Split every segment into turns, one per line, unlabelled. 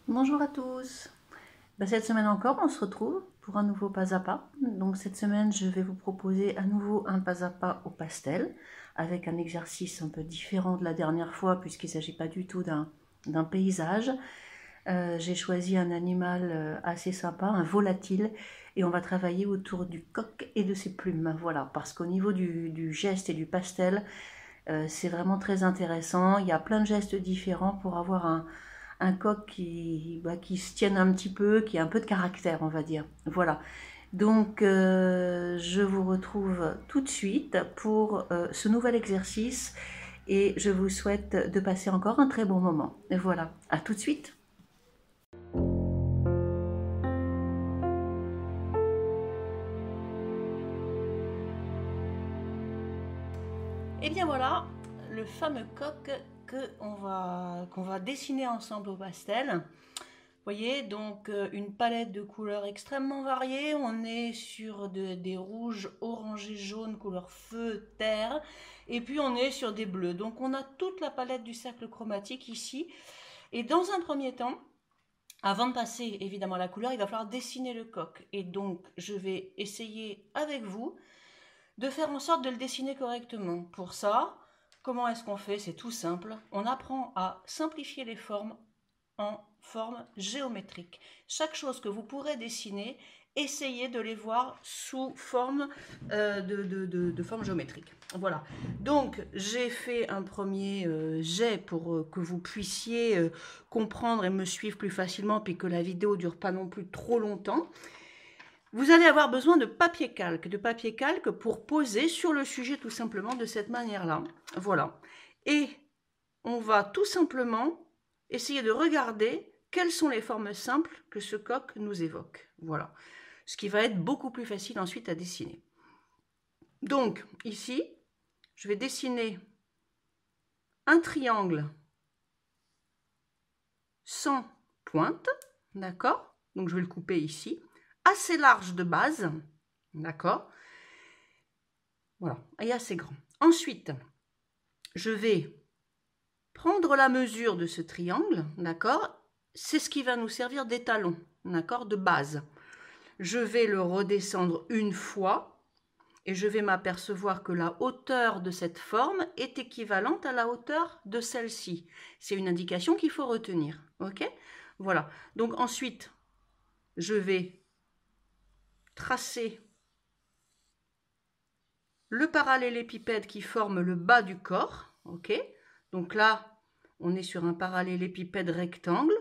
Bonjour à tous. Cette semaine encore, on se retrouve pour un nouveau pas à pas. Donc cette semaine, je vais vous proposer à nouveau un pas à pas au pastel, avec un exercice un peu différent de la dernière fois, puisqu'il ne s'agit pas du tout d'un paysage. J'ai choisi un animal assez sympa, un volatile, et on va travailler autour du coq et de ses plumes. Voilà, parce qu'au niveau du geste et du pastel, c'est vraiment très intéressant. Il y a plein de gestes différents pour avoir un coq qui se tienne un petit peu, qui a un peu de caractère, on va dire. Voilà. Donc, je vous retrouve tout de suite pour ce nouvel exercice et je vous souhaite de passer encore un très bon moment. Et voilà, à tout de suite. Et bien voilà, le fameux coq qu'on va dessiner ensemble au pastel. Vous voyez, donc une palette de couleurs extrêmement variées. On est sur des rouges, orangés, jaunes, couleur feu, terre. Et puis on est sur des bleus. Donc on a toute la palette du cercle chromatique ici. Et dans un premier temps, avant de passer évidemment à la couleur, il va falloir dessiner le coq. Et donc je vais essayer avec vous de faire en sorte de le dessiner correctement. Pour ça, comment est-ce qu'on fait? C'est tout simple. On apprend à simplifier les formes en forme géométrique. Chaque chose que vous pourrez dessiner, essayez de les voir sous forme de forme géométrique. Voilà. Donc, j'ai fait un premier jet pour que vous puissiez comprendre et me suivre plus facilement, puis que la vidéo ne dure pas non plus trop longtemps. Vous allez avoir besoin de papier calque pour poser sur le sujet tout simplement de cette manière-là. Voilà. Et on va tout simplement essayer de regarder quelles sont les formes simples que ce coq nous évoque. Voilà. Ce qui va être beaucoup plus facile ensuite à dessiner. Donc, ici, je vais dessiner un triangle sans pointe, d'accord? Donc, je vais le couper ici, assez large de base, d'accord? Voilà, et assez grand. Ensuite, je vais prendre la mesure de ce triangle, d'accord? C'est ce qui va nous servir d'étalon, d'accord? De base. Je vais le redescendre une fois et je vais m'apercevoir que la hauteur de cette forme est équivalente à la hauteur de celle-ci. C'est une indication qu'il faut retenir, ok? Voilà. Donc ensuite, je vais tracer le parallélépipède qui forme le bas du corps, ok? Donc là, on est sur un parallélépipède rectangle,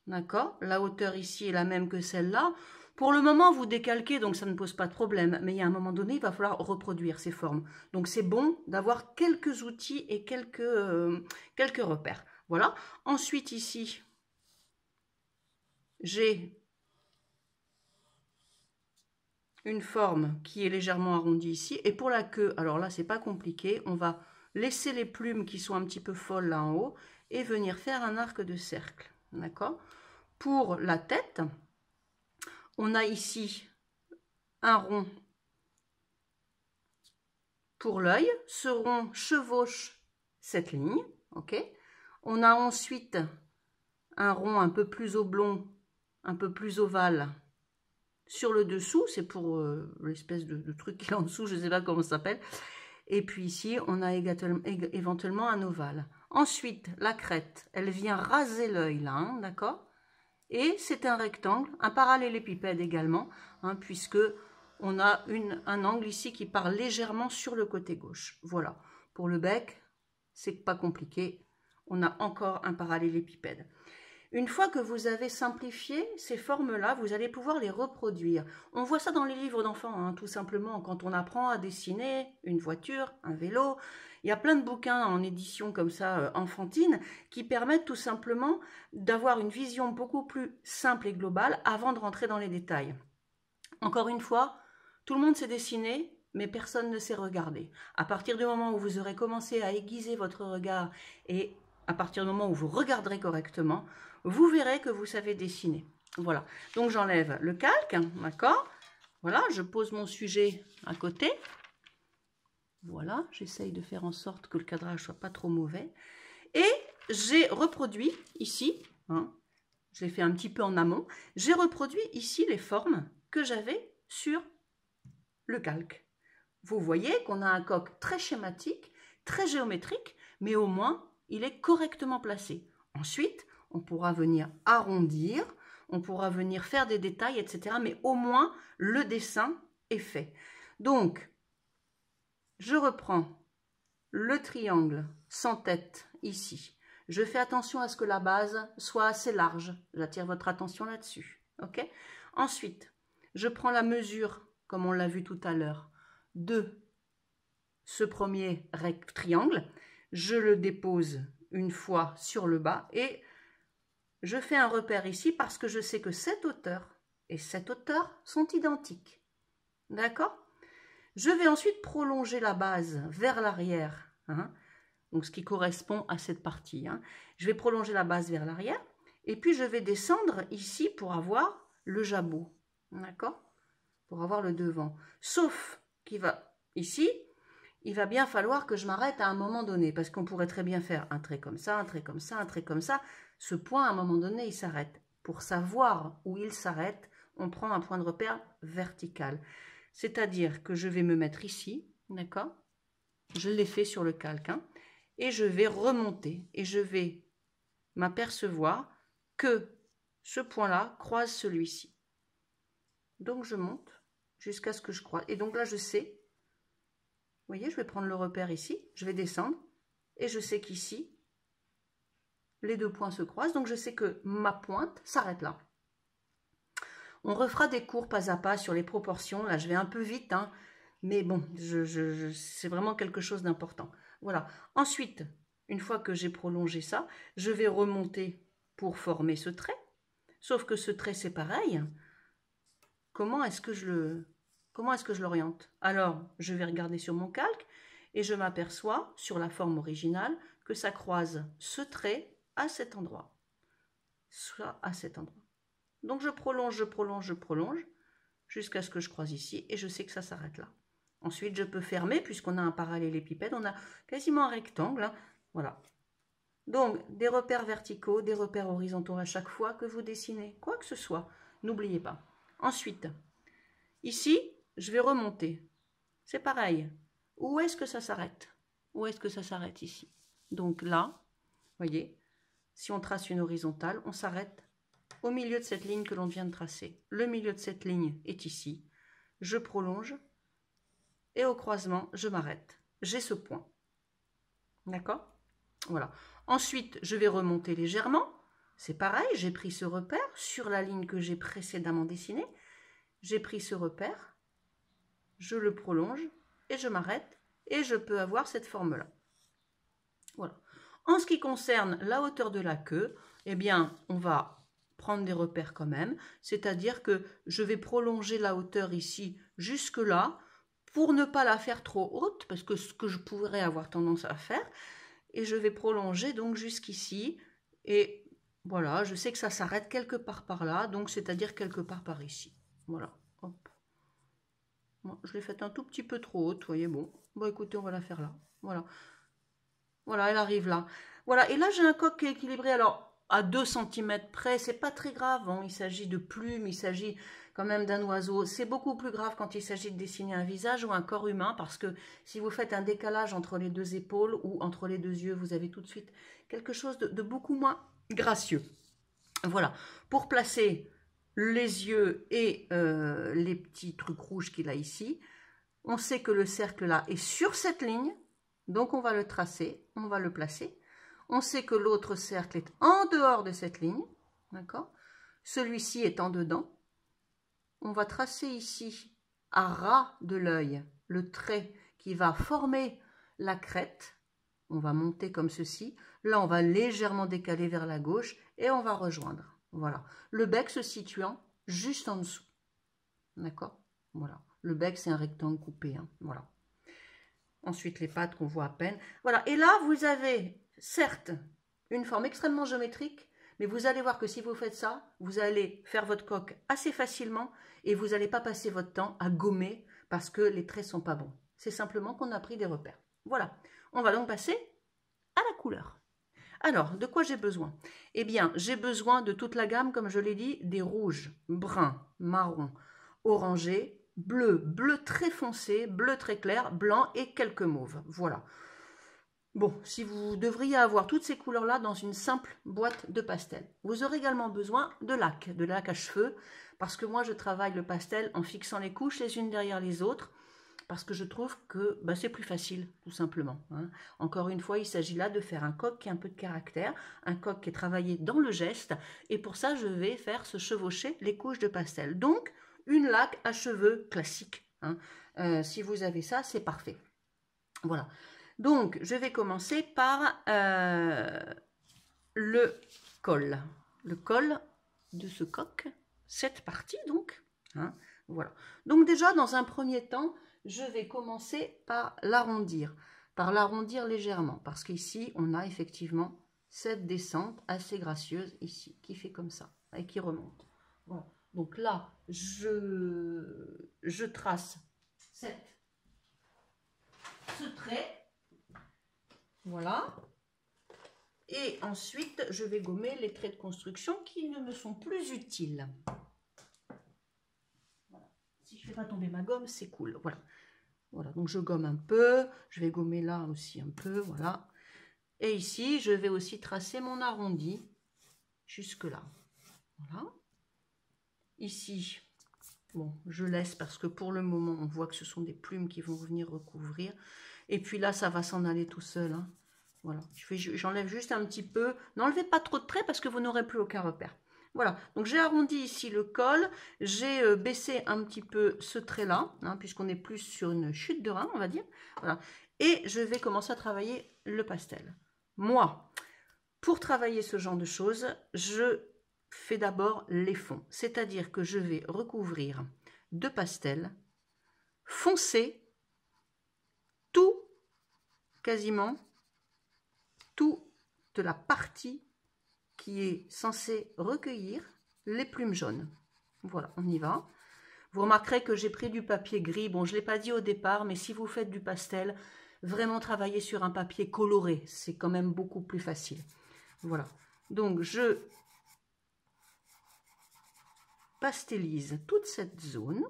d'accord? La hauteur ici est la même que celle-là. Pour le moment, vous décalquez, donc ça ne pose pas de problème. Mais il y a un moment donné, il va falloir reproduire ces formes. Donc c'est bon d'avoir quelques outils et quelques repères. Voilà. Ensuite, ici, j'ai une forme qui est légèrement arrondie ici. Et pour la queue, alors là, c'est pas compliqué. On va laisser les plumes qui sont un petit peu folles là en haut et venir faire un arc de cercle. D'accord? Pour la tête, on a ici un rond pour l'œil. Ce rond chevauche cette ligne. Ok. On a ensuite un rond un peu plus oblong, un peu plus ovale sur le dessous. C'est pour l'espèce de truc qui est en dessous, je ne sais pas comment ça s'appelle. Et puis ici, on a éventuellement un ovale. Ensuite, la crête, elle vient raser l'œil là, hein, d'accord? Et c'est un rectangle, un parallélépipède également, hein, puisque on a un angle ici qui part légèrement sur le côté gauche. Voilà. Pour le bec, c'est pas compliqué. On a encore un parallélépipède. Une fois que vous avez simplifié ces formes-là, vous allez pouvoir les reproduire. On voit ça dans les livres d'enfants, hein, tout simplement, quand on apprend à dessiner une voiture, un vélo. Il y a plein de bouquins en édition comme ça, enfantine, qui permettent tout simplement d'avoir une vision beaucoup plus simple et globale avant de rentrer dans les détails. Encore une fois, tout le monde sait dessiner, mais personne ne sait regarder. À partir du moment où vous aurez commencé à aiguiser votre regard et à partir du moment où vous regarderez correctement, vous verrez que vous savez dessiner. Voilà. Donc j'enlève le calque, d'accord? Voilà, je pose mon sujet à côté. Voilà, j'essaye de faire en sorte que le cadrage soit pas trop mauvais. Et j'ai reproduit ici, hein, je l'ai fait un petit peu en amont, j'ai reproduit ici les formes que j'avais sur le calque. Vous voyez qu'on a un coq très schématique, très géométrique, mais au moins, il est correctement placé. Ensuite, on pourra venir arrondir, on pourra venir faire des détails, etc. Mais au moins, le dessin est fait. Donc, je reprends le triangle sans tête ici. Je fais attention à ce que la base soit assez large. J'attire votre attention là-dessus. Okay? Ensuite, je prends la mesure, comme on l'a vu tout à l'heure, de ce premier triangle. Je le dépose une fois sur le bas et je fais un repère ici parce que je sais que cette hauteur et cette hauteur sont identiques. D'accord? Je vais ensuite prolonger la base vers l'arrière, hein, donc ce qui correspond à cette partie. Hein. Je vais prolonger la base vers l'arrière et puis je vais descendre ici pour avoir le jabot, d'accord? Pour avoir le devant. Sauf qu'il va ici, il va bien falloir que je m'arrête à un moment donné parce qu'on pourrait très bien faire un trait comme ça, un trait comme ça, un trait comme ça. Ce point, à un moment donné, il s'arrête. Pour savoir où il s'arrête, on prend un point de repère vertical. C'est-à-dire que je vais me mettre ici, d'accord? Je l'ai fait sur le calque, hein, et je vais remonter. Et je vais m'apercevoir que ce point-là croise celui-ci. Donc je monte jusqu'à ce que je croise. Et donc là, je sais, vous voyez, je vais prendre le repère ici, je vais descendre, et je sais qu'ici, les deux points se croisent, donc je sais que ma pointe s'arrête là. On refera des cours pas à pas sur les proportions. Là, je vais un peu vite, hein, mais bon, c'est vraiment quelque chose d'important. Voilà. Ensuite, une fois que j'ai prolongé ça, je vais remonter pour former ce trait. Sauf que ce trait, c'est pareil. Comment est-ce que je l'oriente? Alors, je vais regarder sur mon calque et je m'aperçois, sur la forme originale, que ça croise ce trait à cet endroit. Soit à cet endroit. Donc je prolonge, jusqu'à ce que je croise ici, et je sais que ça s'arrête là. Ensuite, je peux fermer, puisqu'on a un parallélépipède, on a quasiment un rectangle, hein. Voilà. Donc, des repères verticaux, des repères horizontaux à chaque fois que vous dessinez, quoi que ce soit, n'oubliez pas. Ensuite, ici, je vais remonter. C'est pareil. Où est-ce que ça s'arrête? Où est-ce que ça s'arrête ici? Donc là, voyez, si on trace une horizontale, on s'arrête au milieu de cette ligne que l'on vient de tracer. Le milieu de cette ligne est ici. Je prolonge et au croisement, je m'arrête. J'ai ce point. D'accord? Voilà. Ensuite, je vais remonter légèrement. C'est pareil, j'ai pris ce repère sur la ligne que j'ai précédemment dessinée. J'ai pris ce repère, je le prolonge et je m'arrête et je peux avoir cette forme-là. Voilà. En ce qui concerne la hauteur de la queue, eh bien, on va prendre des repères quand même, c'est-à-dire que je vais prolonger la hauteur ici jusque là pour ne pas la faire trop haute, parce que ce que je pourrais avoir tendance à faire, et je vais prolonger donc jusqu'ici, et voilà, je sais que ça s'arrête quelque part par là, donc c'est-à-dire quelque part par ici. Voilà, hop. Bon, je l'ai faite un tout petit peu trop haute, vous voyez, bon, écoutez, on va la faire là, voilà. Voilà, elle arrive là. Voilà, et là j'ai un coq qui est équilibré, alors à 2 cm près, c'est pas très grave, hein. Il s'agit de plumes, il s'agit quand même d'un oiseau. C'est beaucoup plus grave quand il s'agit de dessiner un visage ou un corps humain, parce que si vous faites un décalage entre les deux épaules ou entre les deux yeux, vous avez tout de suite quelque chose de beaucoup moins gracieux. Voilà, pour placer les yeux et les petits trucs rouges qu'il a ici, on sait que le cercle là est sur cette ligne, donc on va le tracer, on va le placer. On sait que l'autre cercle est en dehors de cette ligne, d'accord? Celui-ci est en dedans. On va tracer ici, à ras de l'œil, le trait qui va former la crête. On va monter comme ceci. Là, on va légèrement décaler vers la gauche et on va rejoindre. Voilà. Le bec se situant juste en dessous. D'accord? Voilà. Le bec, c'est un rectangle coupé, hein. Voilà. Ensuite, les pattes qu'on voit à peine. Voilà. Et là, vous avez, certes, une forme extrêmement géométrique, mais vous allez voir que si vous faites ça, vous allez faire votre coque assez facilement et vous n'allez pas passer votre temps à gommer parce que les traits ne sont pas bons. C'est simplement qu'on a pris des repères. Voilà. On va donc passer à la couleur. Alors, de quoi j'ai besoin? Eh bien, j'ai besoin de toute la gamme, comme je l'ai dit, des rouges, bruns, marrons, orangés, bleus, bleu très foncé, bleu très clair, blanc et quelques mauves. Voilà. Bon, si vous devriez avoir toutes ces couleurs-là dans une simple boîte de pastel. Vous aurez également besoin de lac à cheveux, parce que moi je travaille le pastel en fixant les couches les unes derrière les autres, parce que je trouve que c'est plus facile, tout simplement. Hein. Encore une fois, il s'agit là de faire un coq qui a un peu de caractère, un coq qui est travaillé dans le geste, et pour ça, je vais faire se chevaucher les couches de pastel. Donc, une laque à cheveux classique. Hein. Si vous avez ça, c'est parfait. Voilà. Donc, je vais commencer par le col. Le col de ce coq, cette partie donc. Hein, voilà. Donc déjà, dans un premier temps, je vais commencer par l'arrondir légèrement, parce qu'ici, on a effectivement cette descente assez gracieuse ici, qui fait comme ça, et qui remonte. Voilà. Donc là, je trace ce trait. Voilà. Et ensuite, je vais gommer les traits de construction qui ne me sont plus utiles. Voilà. Si je ne fais pas tomber ma gomme, c'est cool. Voilà. Voilà, donc je gomme un peu. Je vais gommer là aussi un peu. Voilà. Et ici, je vais aussi tracer mon arrondi jusque là. Voilà. Ici, bon, je laisse parce que pour le moment, on voit que ce sont des plumes qui vont venir recouvrir. Et puis là, ça va s'en aller tout seul. Hein. Voilà, j'enlève juste un petit peu. N'enlevez pas trop de traits parce que vous n'aurez plus aucun repère. Voilà, donc j'ai arrondi ici le col. J'ai baissé un petit peu ce trait-là, hein, puisqu'on est plus sur une chute de rein, on va dire. Voilà. Et je vais commencer à travailler le pastel. Moi, pour travailler ce genre de choses, je fais d'abord les fonds. C'est-à-dire que je vais recouvrir de pastel foncé tout, quasiment, toute la partie qui est censée recueillir les plumes jaunes. Voilà, on y va. Vous remarquerez que j'ai pris du papier gris. Bon, je ne l'ai pas dit au départ, mais si vous faites du pastel, vraiment travailler sur un papier coloré, c'est quand même beaucoup plus facile. Voilà. Donc, je pastélise toute cette zone.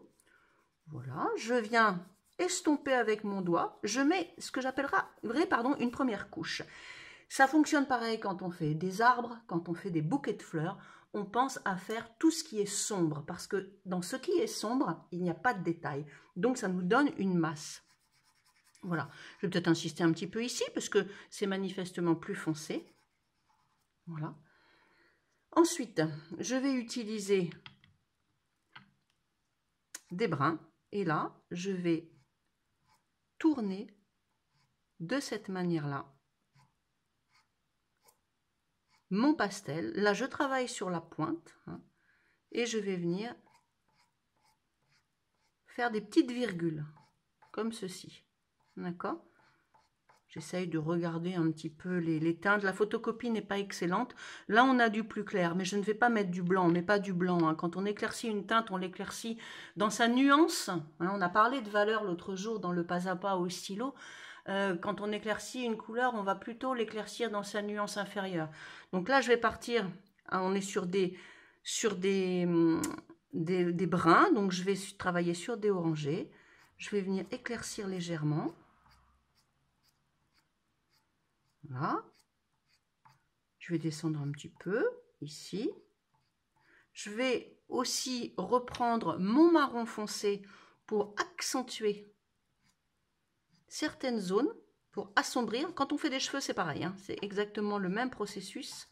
Voilà, je viens estomper avec mon doigt. Je mets ce que j'appellerai une première couche. Ça fonctionne pareil quand on fait des arbres, quand on fait des bouquets de fleurs. On pense à faire tout ce qui est sombre, parce que dans ce qui est sombre, il n'y a pas de détails. Donc, ça nous donne une masse. Voilà. Je vais peut-être insister un petit peu ici, parce que c'est manifestement plus foncé. Voilà. Ensuite, je vais utiliser des brins. Et là, je vais tourner de cette manière-là mon pastel. Là, je travaille sur la pointe, hein, et je vais venir faire des petites virgules, comme ceci. D'accord? J'essaye de regarder un petit peu les teintes. La photocopie n'est pas excellente. Là, on a du plus clair, mais je ne vais pas mettre du blanc. On ne met pas du blanc. Hein. Quand on éclaircit une teinte, on l'éclaircit dans sa nuance. Hein. On a parlé de valeur l'autre jour dans le pas à pas au stylo. Quand on éclaircit une couleur, on va plutôt l'éclaircir dans sa nuance inférieure. Donc là, je vais partir, hein, on est sur des bruns, donc je vais travailler sur des orangés. Je vais venir éclaircir légèrement. Voilà. Je vais descendre un petit peu, ici. Je vais aussi reprendre mon marron foncé pour accentuer certaines zones, pour assombrir. Quand on fait des cheveux, c'est pareil, hein, c'est exactement le même processus.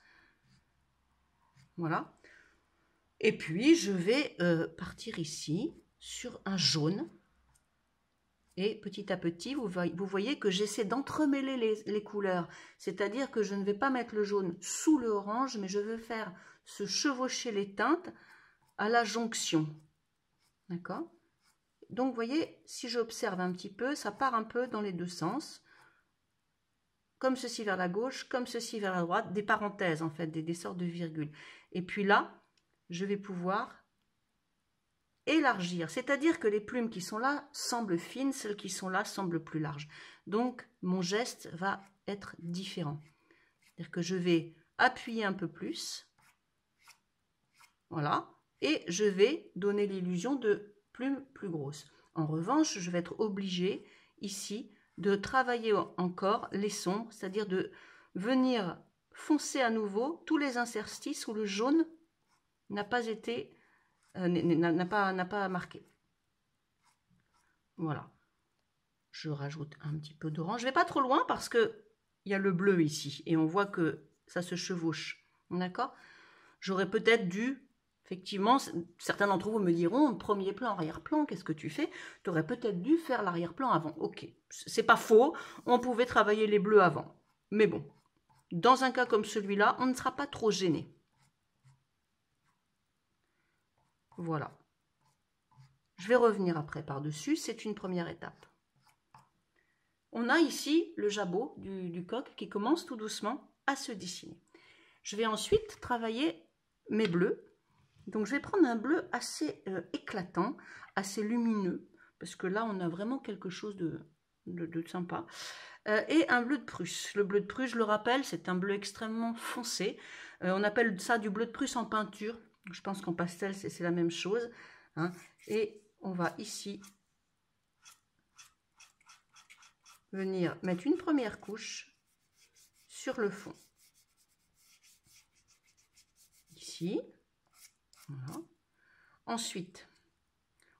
Voilà. Et puis, je vais partir ici sur un jaune. Et petit à petit, vous voyez que j'essaie d'entremêler les couleurs. C'est-à-dire que je ne vais pas mettre le jaune sous le orange, mais je veux faire se chevaucher les teintes à la jonction. D'accord? Donc, vous voyez, si j'observe un petit peu, ça part un peu dans les deux sens. Comme ceci vers la gauche, comme ceci vers la droite. Des parenthèses, en fait, des sortes de virgules. Et puis là, je vais pouvoir élargir. C'est-à-dire que les plumes qui sont là semblent fines, celles qui sont là semblent plus larges. Donc, mon geste va être différent. C'est-à-dire que je vais appuyer un peu plus. Voilà. Et je vais donner l'illusion de plume plus grosse. En revanche, je vais être obligée ici de travailler encore les sombres, c'est-à-dire de venir foncer à nouveau tous les interstices où le jaune n'a pas été, n'a pas marqué. Voilà. Je rajoute un petit peu d'orange. Je ne vais pas trop loin parce que il y a le bleu ici et on voit que ça se chevauche. D'accord? J'aurais peut-être dû, effectivement, certains d'entre vous me diront, premier plan, arrière-plan, qu'est-ce que tu fais? Tu aurais peut-être dû faire l'arrière-plan avant. Ok, c'est pas faux, on pouvait travailler les bleus avant. Mais bon, dans un cas comme celui-là, on ne sera pas trop gêné. Voilà. Je vais revenir après par-dessus, c'est une première étape. On a ici le jabot du coq qui commence tout doucement à se dessiner. Je vais ensuite travailler mes bleus. Donc je vais prendre un bleu assez éclatant, assez lumineux, parce que là on a vraiment quelque chose de sympa. Et un bleu de Prusse. Le bleu de Prusse, je le rappelle, c'est un bleu extrêmement foncé. On appelle ça du bleu de Prusse en peinture. Je pense qu'en pastel c'est la même chose. Hein. Et on va ici venir mettre une première couche sur le fond. Ici. Voilà. Ensuite,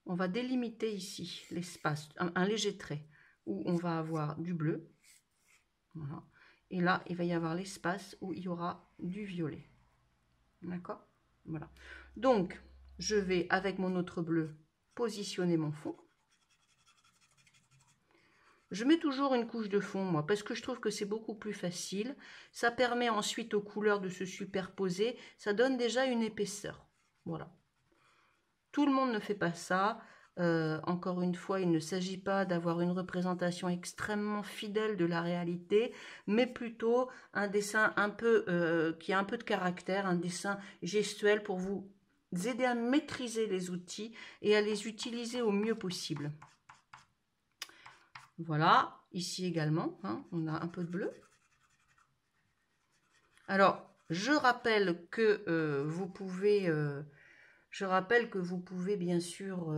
on va délimiter ici l'espace, un léger trait où on va avoir du bleu. Voilà. Et là, il va y avoir l'espace où il y aura du violet. D'accord? Voilà. Donc, je vais, avec mon autre bleu, positionner mon fond. Je mets toujours une couche de fond, moi, parce que je trouve que c'est beaucoup plus facile. Ça permet ensuite aux couleurs de se superposer. Ça donne déjà une épaisseur. Voilà. Tout le monde ne fait pas ça. Encore une fois, il ne s'agit pas d'avoir une représentation extrêmement fidèle de la réalité, mais plutôt un dessin un peu qui a un peu de caractère, un dessin gestuel pour vous aider à maîtriser les outils et à les utiliser au mieux possible. Voilà, ici également, hein, on a un peu de bleu. Alors, je rappelle que vous pouvez... bien sûr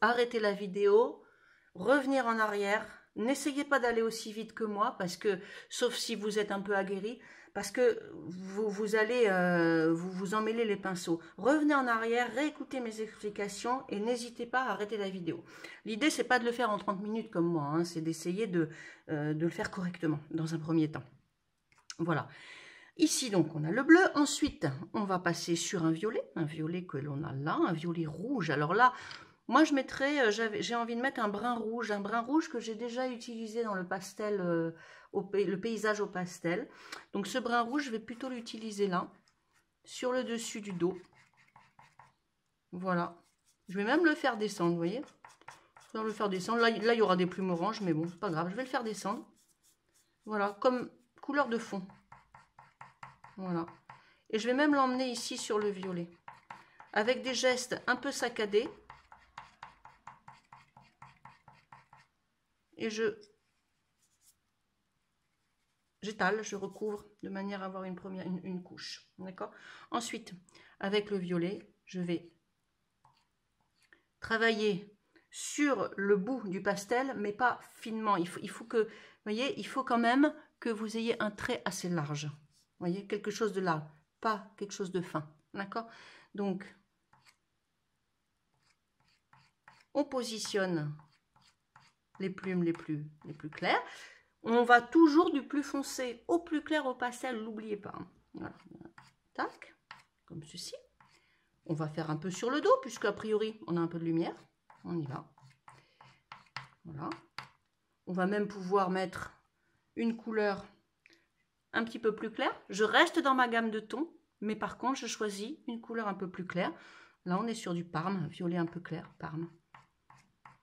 arrêter la vidéo, revenir en arrière. N'essayez pas d'aller aussi vite que moi, parce que, sauf si vous êtes un peu aguerri, parce que vous allez vous emmêler les pinceaux. Revenez en arrière, réécoutez mes explications et n'hésitez pas à arrêter la vidéo. L'idée, c'est pas de le faire en 30 minutes comme moi, hein, c'est d'essayer de le faire correctement dans un premier temps. Voilà. Ici, donc, on a le bleu. Ensuite, on va passer sur un violet que l'on a là, un violet rouge. Alors là, moi, je mettrais, j'ai envie de mettre un brun rouge que j'ai déjà utilisé dans le pastel, le paysage au pastel. Donc, ce brun rouge, je vais plutôt l'utiliser là, sur le dessus du dos. Voilà. Je vais même le faire descendre, vous voyez. Je vais le faire descendre. Là, il y aura des plumes oranges, mais bon, pas grave. Je vais le faire descendre. Voilà, comme couleur de fond. Voilà. Et je vais même l'emmener ici sur le violet. Avec des gestes un peu saccadés. Et j'étale, je recouvre de manière à avoir une couche. D'accord? Ensuite, avec le violet, je vais travailler sur le bout du pastel, mais pas finement. Il faut que, vous voyez, il faut quand même que vous ayez un trait assez large. Vous voyez, quelque chose de large, pas quelque chose de fin. D'accord? Donc, on positionne les plumes les plus claires. On va toujours du plus foncé au plus clair au pastel, n'oubliez pas. Voilà. Tac, comme ceci. On va faire un peu sur le dos, puisque a priori, on a un peu de lumière. On y va. Voilà. On va même pouvoir mettre une couleur un petit peu plus claire. Je reste dans ma gamme de tons, mais par contre, je choisis une couleur un peu plus claire. Là, on est sur du parme, un violet un peu clair, parme.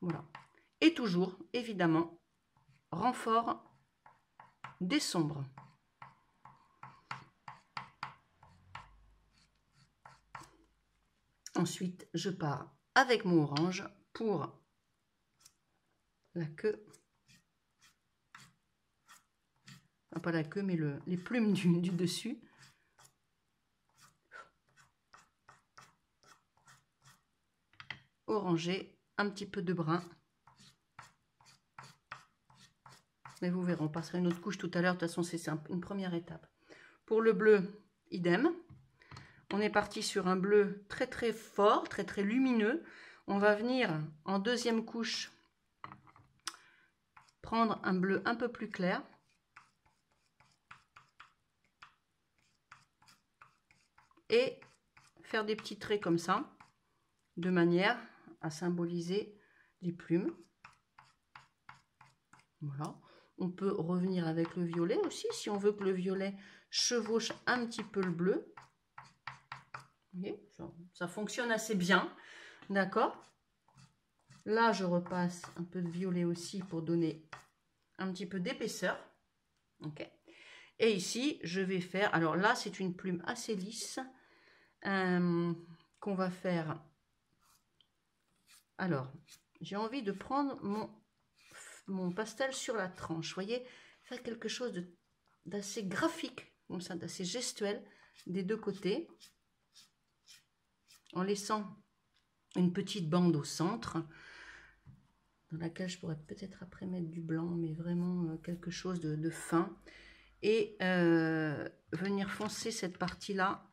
Voilà. Et toujours, évidemment, renfort des sombres. Ensuite, je pars avec mon orange pour la queue. enfin pas la queue, mais les plumes du dessus. Orangé, un petit peu de brun. Mais vous verrez, on passera une autre couche tout à l'heure. De toute façon, c'est une première étape. Pour le bleu, idem. On est parti sur un bleu très très fort, très très lumineux. On va venir en deuxième couche prendre un bleu un peu plus clair. Et faire des petits traits comme ça, de manière à symboliser les plumes. Voilà. On peut revenir avec le violet aussi, si on veut que le violet chevauche un petit peu le bleu. Vous voyez, ça fonctionne assez bien. D'accord? Là, je repasse un peu de violet aussi pour donner un petit peu d'épaisseur. Ok. Et ici, je vais faire... Alors là, c'est une plume assez lisse qu'on va faire. Alors, j'ai envie de prendre mon pastel sur la tranche. Vous voyez, faire quelque chose d'assez graphique, comme ça, d'assez gestuel des deux côtés, en laissant une petite bande au centre, dans laquelle je pourrais peut-être après mettre du blanc, mais vraiment quelque chose de fin, et venir foncer cette partie-là,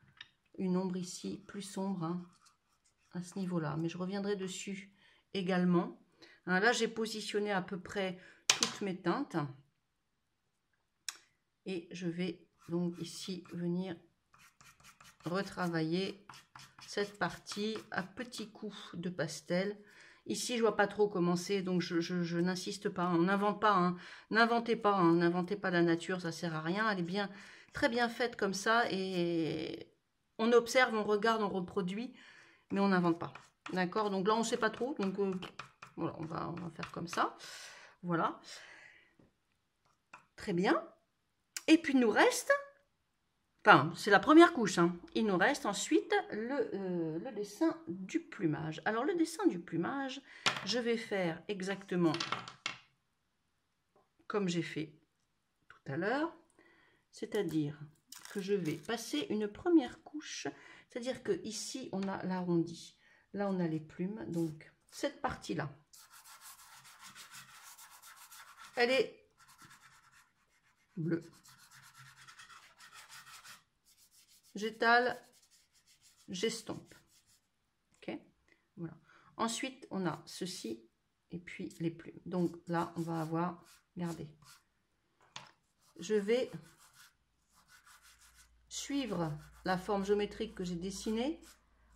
une ombre ici plus sombre, hein, à ce niveau-là, mais je reviendrai dessus également. Hein, là, j'ai positionné à peu près toutes mes teintes. Et je vais donc ici venir retravailler cette partie à petits coups de pastel. Ici, je vois pas trop commencer, donc je n'insiste pas. On n'invente pas, hein. N'inventez pas, hein. N'inventez pas la nature, ça sert à rien. Elle est bien, très bien faite comme ça. Et on observe, on regarde, on reproduit, mais on n'invente pas. D'accord? Donc là, on ne sait pas trop. Donc voilà, on va faire comme ça. Voilà. Très bien. Et puis, il nous reste... Enfin, c'est la première couche. Hein. Il nous reste ensuite le dessin du plumage. Alors, le dessin du plumage, je vais faire exactement comme j'ai fait tout à l'heure. C'est-à-dire que je vais passer une première couche. C'est-à-dire que ici, on a l'arrondi. Là, on a les plumes. Donc, cette partie-là, elle est bleue. J'étale, j'estompe. Ok, voilà. Ensuite, on a ceci et puis les plumes. Donc là, on va avoir, regardez, je vais suivre la forme géométrique que j'ai dessinée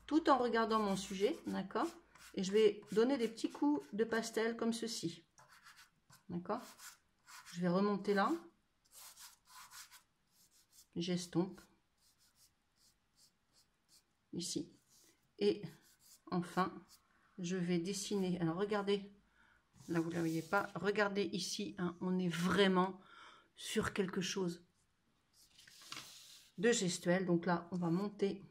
tout en regardant mon sujet, d'accord? Et je vais donner des petits coups de pastel comme ceci, d'accord? Je vais remonter là, j'estompe ici et enfin je vais dessiner. Alors regardez, là vous ne la voyez pas, regardez ici, hein, on est vraiment sur quelque chose de gestuel. Donc là on va monter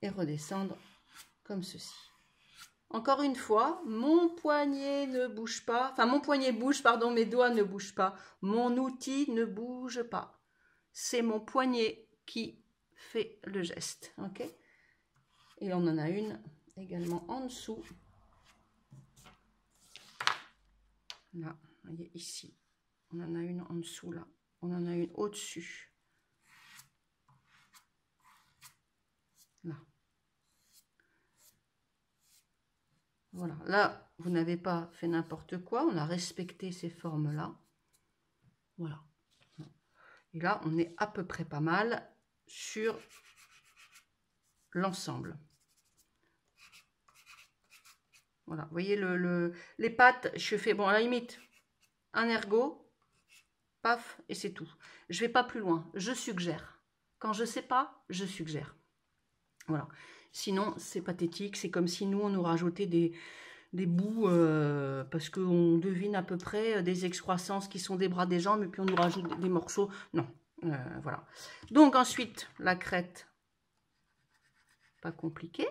et redescendre comme ceci. Encore une fois, mon poignet ne bouge pas, enfin mon poignet bouge, pardon, mes doigts ne bougent pas, mon outil ne bouge pas. C'est mon poignet qui fait le geste, ok? Et on en a une également en dessous. Là, vous voyez ici, on en a une en dessous là, on en a une au-dessus. Là. Voilà, là, vous n'avez pas fait n'importe quoi, on a respecté ces formes-là. Voilà. Et là, on est à peu près pas mal sur l'ensemble. Voilà, vous voyez les pattes, je fais, bon, à la limite, un ergot, paf, et c'est tout. Je vais pas plus loin, je suggère. Quand je sais pas, je suggère. Voilà. Sinon, c'est pathétique, c'est comme si nous, on nous rajoutait des bouts, parce qu'on devine à peu près des excroissances qui sont des bras, des jambes, et puis on nous rajoute des morceaux. Non, voilà. Donc ensuite, la crête, pas compliqué,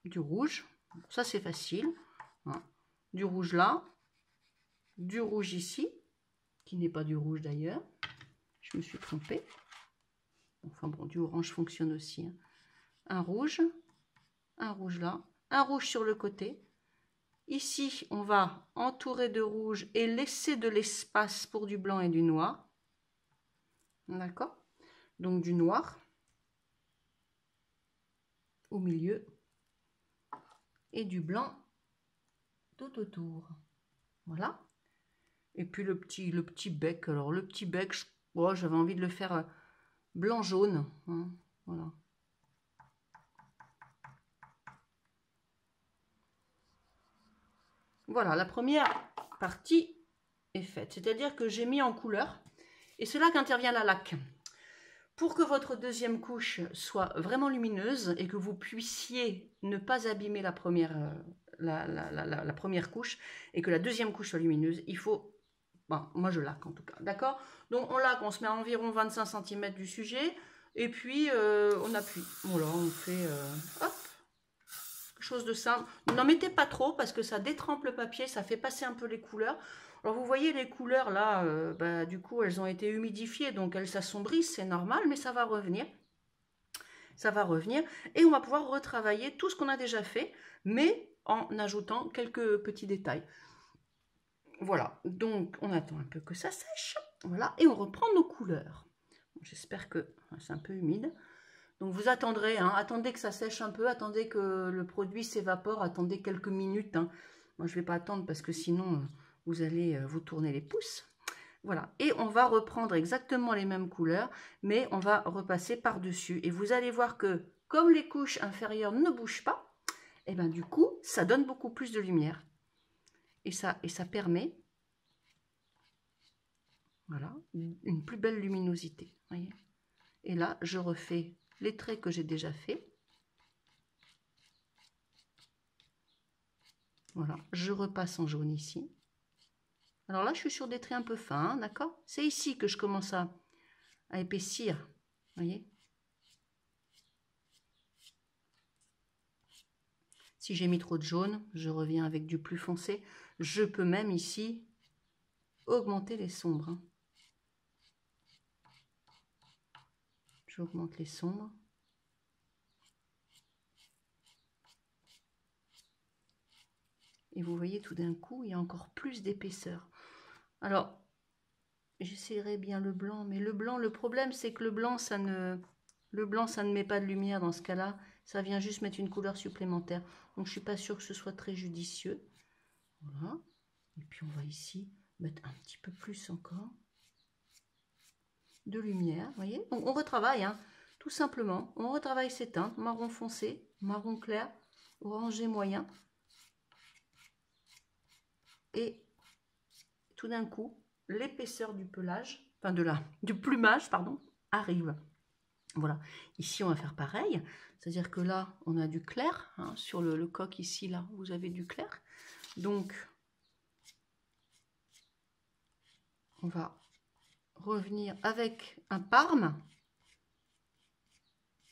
du rouge. Ça, c'est facile. Hein. Du rouge là, du rouge ici, qui n'est pas du rouge d'ailleurs. Je me suis trompée. Enfin bon, du orange fonctionne aussi. Hein. Un rouge là, un rouge sur le côté. Ici, on va entourer de rouge et laisser de l'espace pour du blanc et du noir. D'accord? Donc du noir au milieu et du blanc tout autour. Voilà. Et puis le petit bec. Alors le petit bec, j'avais envie de le faire blanc-jaune. Hein, voilà. Voilà, la première partie est faite. C'est-à-dire que j'ai mis en couleur. Et c'est là qu'intervient la laque. Pour que votre deuxième couche soit vraiment lumineuse et que vous puissiez ne pas abîmer la première, la première couche et que la deuxième couche soit lumineuse, il faut... Bon, moi je laque en tout cas, d'accord? Donc on laque, on se met à environ 25 cm du sujet et puis on appuie. Voilà, on fait... hop, quelque chose de simple. N'en mettez pas trop parce que ça détrempe le papier, ça fait passer un peu les couleurs. Alors vous voyez les couleurs là, du coup elles ont été humidifiées, donc elles s'assombrissent, c'est normal, mais ça va revenir. Ça va revenir et on va pouvoir retravailler tout ce qu'on a déjà fait, mais en ajoutant quelques petits détails. Voilà, donc on attend un peu que ça sèche, voilà, et on reprend nos couleurs. J'espère que c'est un peu humide. Donc vous attendrez, hein, attendez que ça sèche un peu, attendez que le produit s'évapore, attendez quelques minutes. Hein. Moi je ne vais pas attendre parce que sinon vous allez vous tourner les pouces. Voilà, et on va reprendre exactement les mêmes couleurs, mais on va repasser par-dessus. Et vous allez voir que comme les couches inférieures ne bougent pas, et ben du coup ça donne beaucoup plus de lumière. Et ça permet, voilà, une plus belle luminosité. Voyez. Et là, je refais les traits que j'ai déjà faits. Voilà, je repasse en jaune ici. Alors là, je suis sur des traits un peu fins, d'accord? C'est ici que je commence à épaissir, voyez? Si j'ai mis trop de jaune, je reviens avec du plus foncé. Je peux même ici augmenter les sombres. Hein. J'augmente les sombres. Et vous voyez, tout d'un coup, il y a encore plus d'épaisseur. Alors, j'essaierai bien le blanc, mais le blanc, le problème, c'est que le blanc, ça ne met pas de lumière dans ce cas-là. Ça vient juste mettre une couleur supplémentaire. Donc, je ne suis pas sûre que ce soit très judicieux. Voilà. Et puis, on va ici mettre un petit peu plus encore de lumière. Vous voyez? Donc, on retravaille, hein, tout simplement. On retravaille ces teintes. Marron foncé, marron clair, orangé moyen. Et tout d'un coup, l'épaisseur du pelage, enfin du plumage, pardon, arrive. Voilà, ici on va faire pareil, c'est-à-dire que là on a du clair, hein, sur le coq ici, là vous avez du clair. Donc on va revenir avec un parme,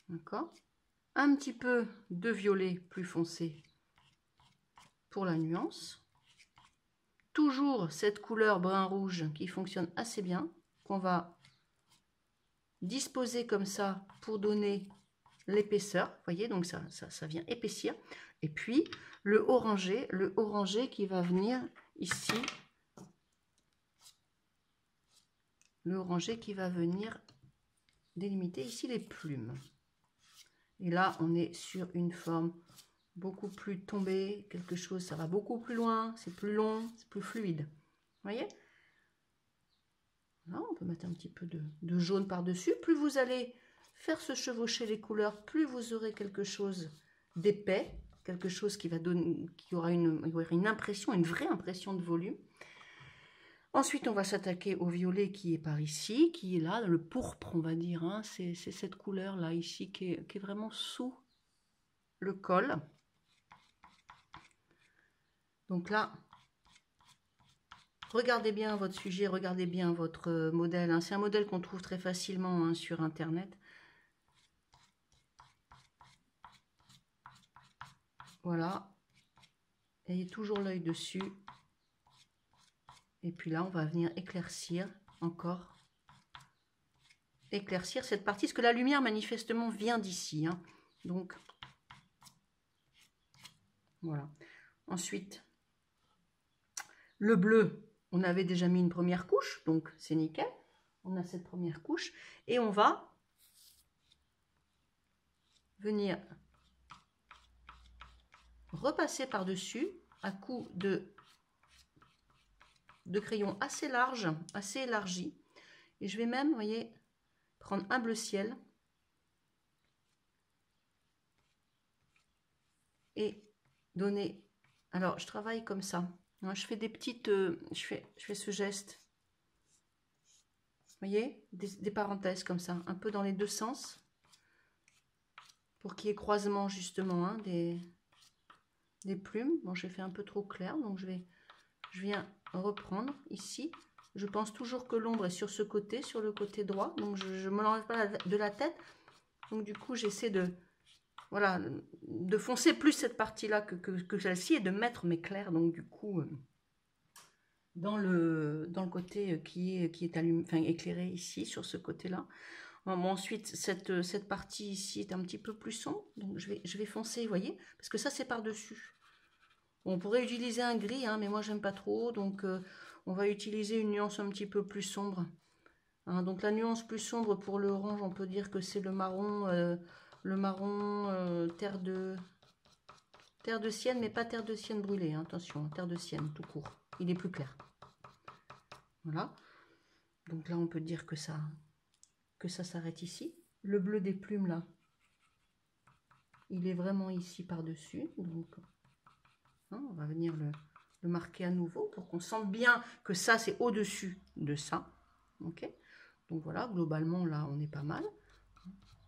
d'accord, un petit peu de violet plus foncé pour la nuance. Toujours cette couleur brun-rouge qui fonctionne assez bien, qu'on va disposer comme ça pour donner l'épaisseur. Vous voyez, donc ça vient épaissir. Et puis le orangé qui va venir ici. Le orangé qui va venir délimiter ici les plumes. Et là, on est sur une forme beaucoup plus tombée, quelque chose, ça va beaucoup plus loin, c'est plus long, c'est plus fluide. Vous voyez? Là, on peut mettre un petit peu de jaune par-dessus. Plus vous allez faire se chevaucher les couleurs, plus vous aurez quelque chose d'épais, quelque chose qui va donner, qui aura une impression, une vraie impression de volume. Ensuite, on va s'attaquer au violet qui est par ici, qui est là, le pourpre, on va dire. Hein. C'est cette couleur-là, ici, qui est vraiment sous le col. Donc là, regardez bien votre sujet, regardez bien votre modèle. Hein. C'est un modèle qu'on trouve très facilement, hein, sur Internet. Voilà. ayez toujours l'œil dessus. Et puis là, on va venir éclaircir encore. Éclaircir cette partie, parce que la lumière, manifestement, vient d'ici. Hein. Donc, voilà. Ensuite, le bleu, on avait déjà mis une première couche, donc c'est nickel. On a cette première couche. Et on va venir repasser par-dessus à coups de crayon assez large, assez élargi. Et je vais même, vous voyez, prendre un bleu ciel et donner. Alors, je travaille comme ça. Je fais des petites, je fais ce geste. Vous voyez, des parenthèses comme ça, un peu dans les deux sens, pour qu'il y ait croisement justement hein, des plumes. Bon, j'ai fait un peu trop clair, donc je viens reprendre ici. Je pense toujours que l'ombre est sur ce côté, sur le côté droit, donc je ne me l'enlève pas de la tête. Donc du coup, j'essaie de, voilà, de foncer plus cette partie-là que celle-ci et de mettre mes clairs, donc du coup, dans le côté qui est allumé, enfin, éclairé ici, sur ce côté-là. Bon, ensuite, cette partie ici est un petit peu plus sombre, donc je vais foncer, vous voyez, parce que ça, c'est par-dessus. On pourrait utiliser un gris, hein, mais moi, j'aime pas trop, donc on va utiliser une nuance un petit peu plus sombre. Hein, donc la nuance plus sombre pour l'orange, on peut dire que c'est le marron terre de sienne, mais pas terre de sienne brûlée, hein, attention, terre de sienne tout court, il est plus clair. Voilà, donc là on peut dire que ça s'arrête ici. Le bleu des plumes là, il est vraiment ici par-dessus, donc hein, on va venir le marquer à nouveau pour qu'on sente bien que ça c'est au-dessus de ça. Ok, donc voilà, globalement là on est pas mal.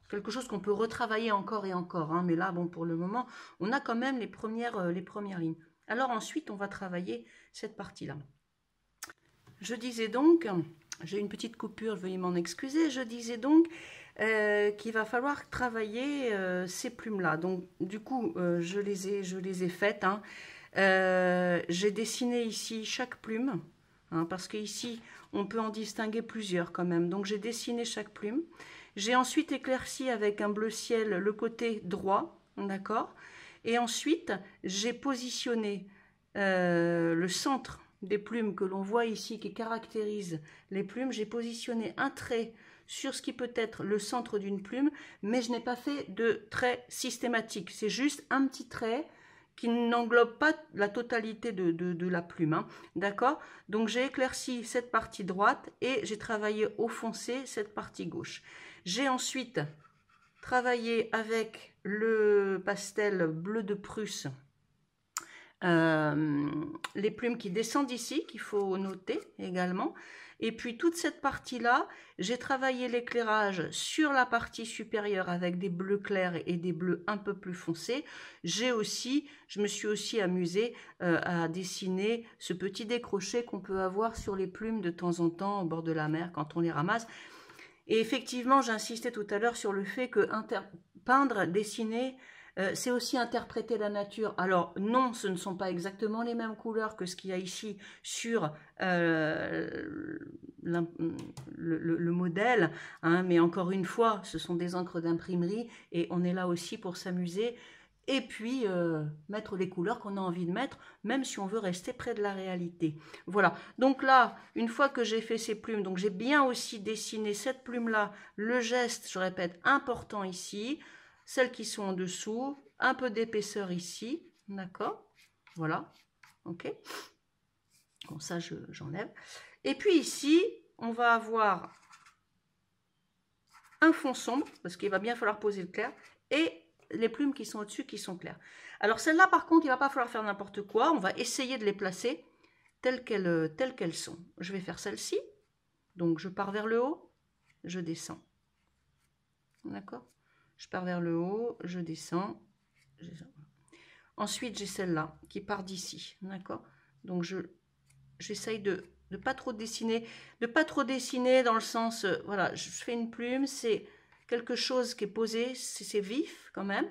Quelque chose qu'on peut retravailler encore et encore, hein, mais là bon pour le moment on a quand même les premières lignes. Alors ensuite on va travailler cette partie là. Je disais donc, j'ai une petite coupure, veuillez m'en excuser, je disais donc qu'il va falloir travailler ces plumes là. Donc du coup je les ai faites, hein. J'ai dessiné ici chaque plume, hein, parce qu'ici on peut en distinguer plusieurs quand même, donc j'ai dessiné chaque plume. J'ai ensuite éclairci avec un bleu ciel le côté droit, d'accord, et ensuite j'ai positionné le centre des plumes que l'on voit ici, qui caractérise les plumes. J'ai positionné un trait sur ce qui peut être le centre d'une plume, mais je n'ai pas fait de trait systématique, c'est juste un petit trait qui n'englobe pas la totalité de la plume, hein. D'accord? Donc j'ai éclairci cette partie droite et j'ai travaillé au foncé cette partie gauche. J'ai ensuite travaillé avec le pastel bleu de Prusse, les plumes qui descendent ici, qu'il faut noter également. Et puis toute cette partie-là, j'ai travaillé l'éclairage sur la partie supérieure avec des bleus clairs et des bleus un peu plus foncés. Je me suis aussi amusée à dessiner ce petit décroché qu'on peut avoir sur les plumes de temps en temps au bord de la mer quand on les ramasse. Et effectivement, j'insistais tout à l'heure sur le fait que peindre, dessiner, c'est aussi interpréter la nature. Alors non, ce ne sont pas exactement les mêmes couleurs que ce qu'il y a ici sur le modèle, hein, mais encore une fois, ce sont des encres d'imprimerie et on est là aussi pour s'amuser. Et puis mettre les couleurs qu'on a envie de mettre, même si on veut rester près de la réalité. Voilà, donc là, une fois que j'ai fait ces plumes, donc j'ai bien aussi dessiné cette plume-là, le geste, je répète, important ici, celles qui sont en dessous, un peu d'épaisseur ici, d'accord? Voilà, ok. Bon, ça, j'enlève. Et puis ici, on va avoir un fond sombre, parce qu'il va bien falloir poser le clair, et les plumes qui sont au-dessus qui sont claires. Alors celles-là, par contre, il ne va pas falloir faire n'importe quoi. On va essayer de les placer telles qu'elles sont. Je vais faire celle-ci. Donc je pars vers le haut, je descends. D'accord? Je pars vers le haut, je descends. Ensuite, j'ai celle-là qui part d'ici. D'accord? Donc j'essaye de ne pas trop dessiner. De pas trop dessiner dans le sens, voilà, je fais une plume, c'est quelque chose qui est posé, c'est vif quand même.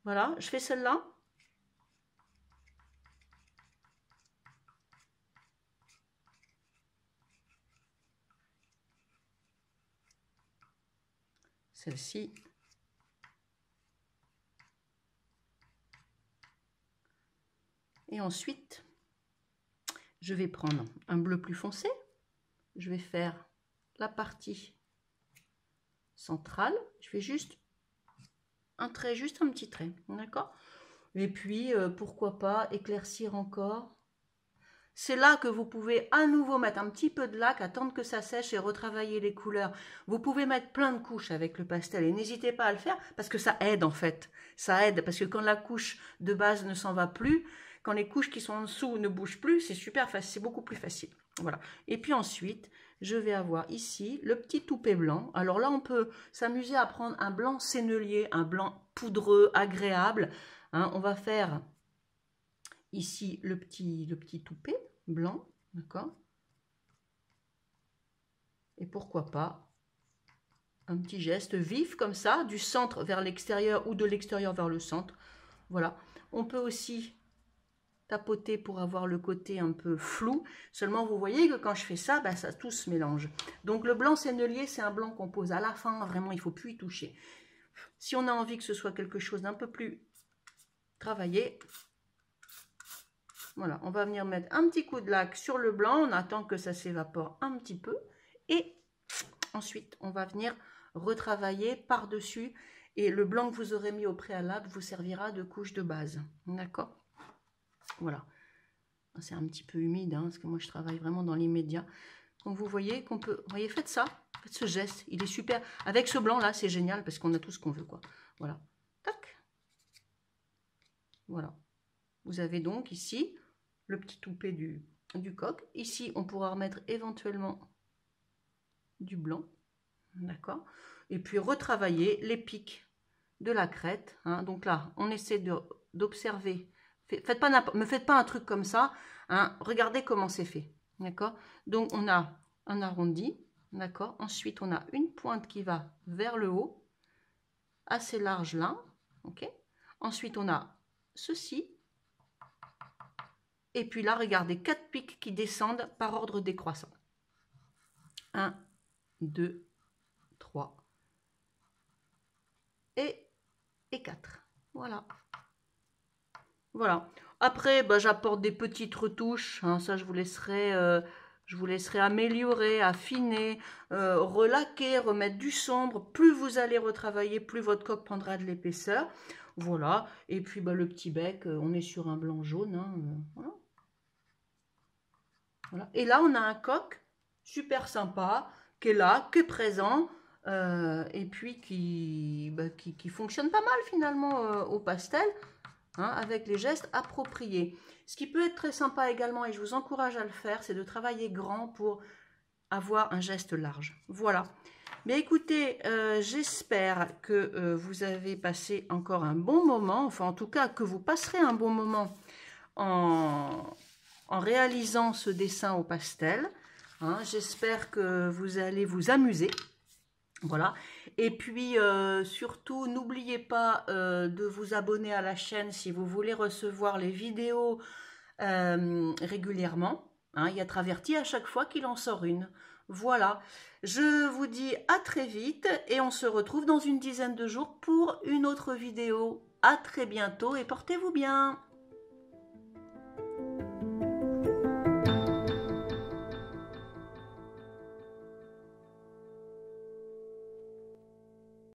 Voilà, je fais celle-là. celle-ci. Et ensuite, je vais prendre un bleu plus foncé. Je vais faire la partie centrale. Je fais juste un trait, juste un petit trait, d'accord? Et puis, pourquoi pas éclaircir encore. C'est là que vous pouvez à nouveau mettre un petit peu de laque, attendre que ça sèche et retravailler les couleurs. Vous pouvez mettre plein de couches avec le pastel et n'hésitez pas à le faire parce que ça aide en fait. Ça aide parce que quand la couche de base ne s'en va plus, quand les couches qui sont en dessous ne bougent plus, c'est super facile, c'est beaucoup plus facile. Voilà. Et puis ensuite, je vais avoir ici le petit toupet blanc. Alors là, on peut s'amuser à prendre un blanc sennelier, un blanc poudreux, agréable. Hein, on va faire ici le petit toupet blanc, d'accord? Et pourquoi pas un petit geste vif comme ça, du centre vers l'extérieur ou de l'extérieur vers le centre. Voilà. On peut aussi tapoter pour avoir le côté un peu flou. Seulement, vous voyez que quand je fais ça, ben, ça tout se mélange. Donc, le blanc sennelier, c'est un blanc qu'on pose à la fin. Vraiment, il ne faut plus y toucher. Si on a envie que ce soit quelque chose d'un peu plus travaillé, voilà, on va venir mettre un petit coup de laque sur le blanc. On attend que ça s'évapore un petit peu. Et ensuite, on va venir retravailler par-dessus. Et le blanc que vous aurez mis au préalable vous servira de couche de base. D'accord? Voilà. C'est un petit peu humide, hein, parce que moi, je travaille vraiment dans l'immédiat. Donc, vous voyez qu'on peut... Vous voyez, faites ça. Faites ce geste. Il est super. Avec ce blanc-là, c'est génial, parce qu'on a tout ce qu'on veut, quoi. Voilà. Tac. Voilà. Vous avez donc ici le petit toupet du coq. Ici, on pourra remettre éventuellement du blanc. D'accord? Et puis, retravailler les pics de la crête. Hein. Donc là, on essaie d'observer. Me faites pas un truc comme ça. Hein. Regardez comment c'est fait. D'accord? Donc, on a un arrondi. D'accord? Ensuite, on a une pointe qui va vers le haut. Assez large là. Ok? Ensuite, on a ceci. Et puis là, regardez, 4 pics qui descendent par ordre décroissant. 1, 2, 3 et 4. Voilà. Voilà. Après, bah, j'apporte des petites retouches. Hein, ça, je vous laisserai améliorer, affiner, relaquer, remettre du sombre. Plus vous allez retravailler, plus votre coque prendra de l'épaisseur. Voilà. Et puis, bah, le petit bec, on est sur un blanc jaune. Hein, voilà. Voilà. Et là, on a un coq super sympa, qui est là, qui est présent, et puis qui fonctionne pas mal finalement au pastel, hein, avec les gestes appropriés. Ce qui peut être très sympa également, et je vous encourage à le faire, c'est de travailler grand pour avoir un geste large. Voilà. Mais écoutez, j'espère que vous avez passé encore un bon moment, enfin en tout cas que vous passerez un bon moment en réalisant ce dessin au pastel. Hein, j'espère que vous allez vous amuser. Voilà. Et puis, surtout, n'oubliez pas de vous abonner à la chaîne si vous voulez recevoir les vidéos régulièrement. Hein, il y a Traverti à chaque fois qu'il en sort une. Voilà. Je vous dis à très vite et on se retrouve dans une dizaine de jours pour une autre vidéo. À très bientôt et portez-vous bien.